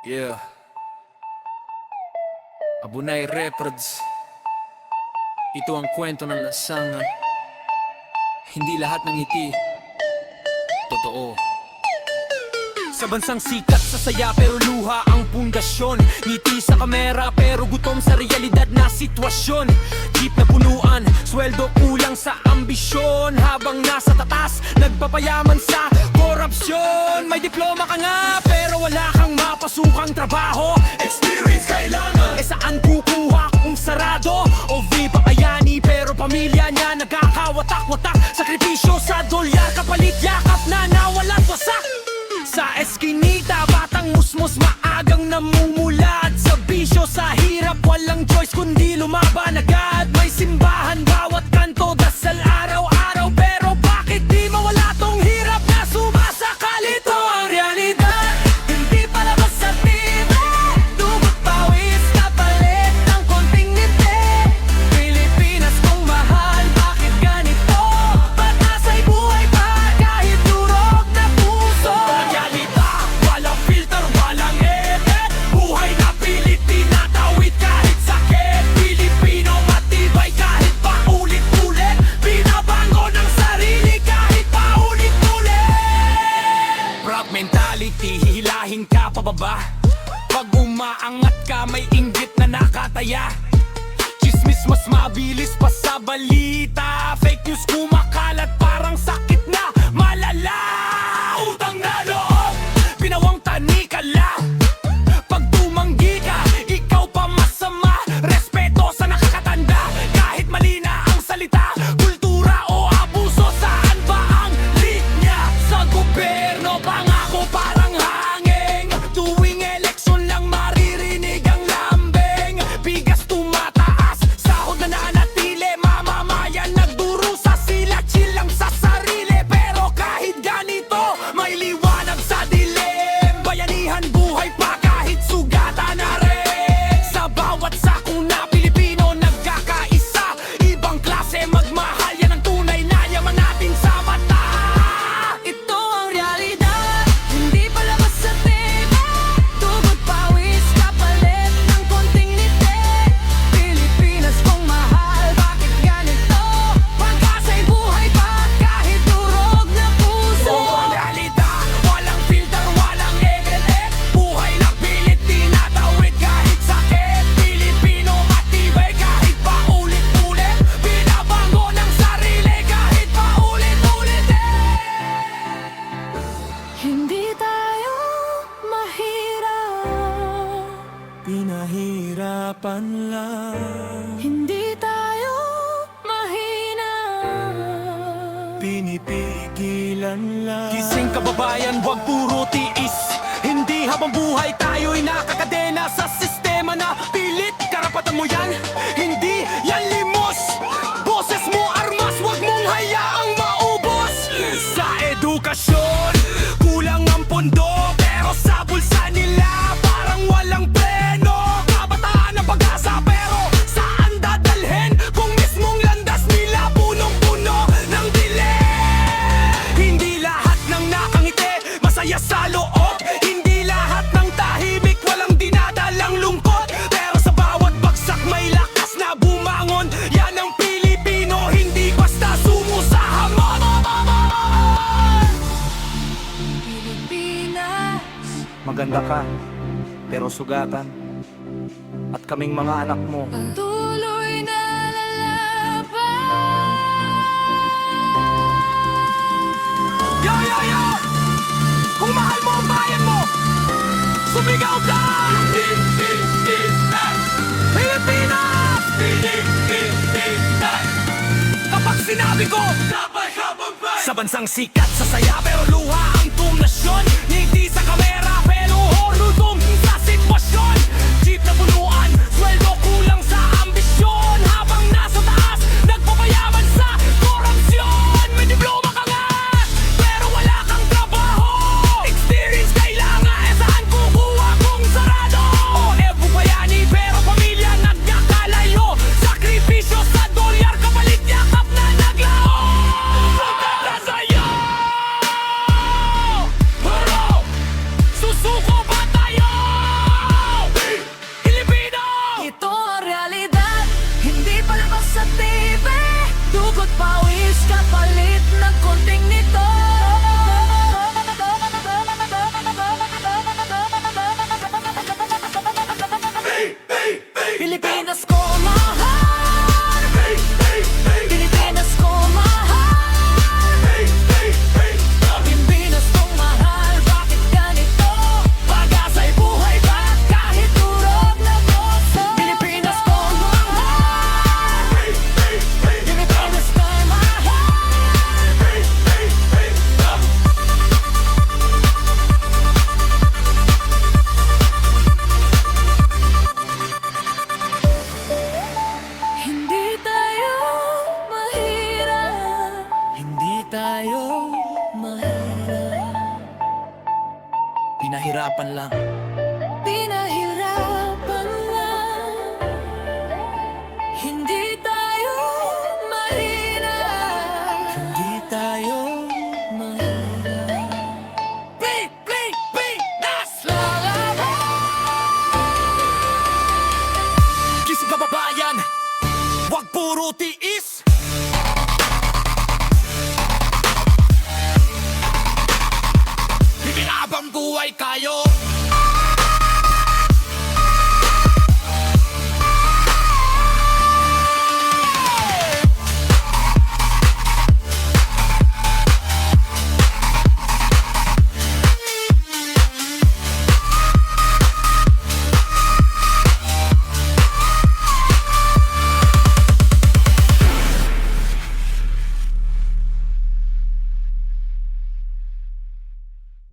Yeah. Abunay Records. Ito ang kwento ng lasangan. Hindi lahat ng ngiti totoo. Sa bansang sikat sa saya pero luha ang pundasyon. Ngiti sa kamera pero gutom sa realidad na sitwasyon. Jeep na punuan, sweldo kulang sa ambisyon. Habang nasa tatas, nagpapayaman sa korupsyon. May diploma ka nga pero wala kang mapasukang trabaho. Experience kailangan. Saan kukuha kung sarado? O papayani pero pamilya niya nagkakawatak-watak. Sakripisyo sa dolyar, kapalit yakap na nawalan wasak. Sa eskinita, batang musmos maagang namumulad. Sa bisyo, sa hirap, walang choice kundi lumaban agad. May simbahan, bawat kanto, dasal araw-araw. Pero bakit di mawala tong hirap na sumasakal? Ito ang realidad, hindi palabas sa TV. Dugot pawis, kapalit ng konting ngiti. Pilipinas kong mahal, bakit ganito? Ba't nasa'y buhay pa kahit durog na puso? Walang filter, walang edit. Buhay na pilit, tinatawid kahit sakit. Pilipino matibay kahit paulit-ulit. Binabango ng sarili kahit paulit-ulit. Proud mentality, hihilahin ka pababa. Pag umaangat ka, may inggit na nakataya. Chismis mas mabilis pa sa balita. Fake news kumakalat parang sakit na malala. Utang na loob, pinawang tanikala. Pag tumanggi ka, ikaw pa masama. Respeto sa nakakatanda, kahit mali na ang salita. Kultura o abuso, saan ba ang linya? Sa gobyerno, pangako parang hangin. Tuwing eleksyon lang maririnig ang lambing. Bigas tumataas, sahod na nanatili. Mamamayan nagdurusa, sila chill lang sa sarili. Pero kahit ganito, may liwanag sa dilim. Bayanihan buhay pa kahit sugata na rin. Sa bawat sakong na Pilipino nagkakaisa. Ibang klase magmahal, yan ang tunay na yaman natin sa mata. Ito ang realidad, hindi palabas sa TV. Dugot pawis, kapalit ng konting ngiti. Pilipinas kong mahal, bakit ganito? Pagkasa'y buhay pa kahit durog na puso. Ito ang realidad, walang filter, walang edit. Buhay na pilit, tinatawid kahit sakit. Pilipino matibay kahit paulit-ulit. Binabango ng sarili kahit paulit-ulit. Hindi tayo mahirap, pinahirapan lang. Hindi tayo mahina, pinipigilan lang. Gising kababayan, wag puro tiis. Hindi habang buhay tayo'y nakakadena sa sistema na pilit. Karapatan mo yan, hindi yan limos. Boses mo armas, wag mong hayaang maubos. Sa edukasyon, kulang ang pondo. Pero sa bulsa nila, parang walang preno. Kabataan ang pag-asa, pero saan dadalhin? Kung mismong landas nila, punong-puno ng dilim. Hindi lahat ng nakangiti, masaya sa loob. Hindi lahat ng tahimik, walang dinadalang lungkot. Pero sa bawat bagsak may lakas na bumangon. Yan ang Pilipino, hindi basta sumusahamon. Pilipinas, Maganda ka, pero sugatan. At kaming mga anak mo, patuloy na lalaban. Yo, yo, yo! Kung mahal mo ang bayan mo, sumigaw ka! Pilipinas! Pilipinas! Pilipinas! Kapag sinabi ko, sabay ka magbay. Sa bansang sikat sa saya pero luha ang tumnasyon. Ngiti sa kamera pero horudom sa sitwasyon. Jeep na punuan, sweldo kulang sa ambisyon. Habang nasa taas, nagpapayaman sa korupsyon. May diploma ka nga, pero wala kang trabaho. Experience kailangan, saan kukuha kung sarado? O bayani pero pamilya nagkakalayo. Sakripisyo sa dolyar, kapalit yakap na naglaho. Sugata sa'yo, pero Pinahirapan lang, hindi tayo mahirap. Hindi tayo mahirap. Pinas! Kisip kababayan, wag puro tiis. Ibinabang buhay kayo.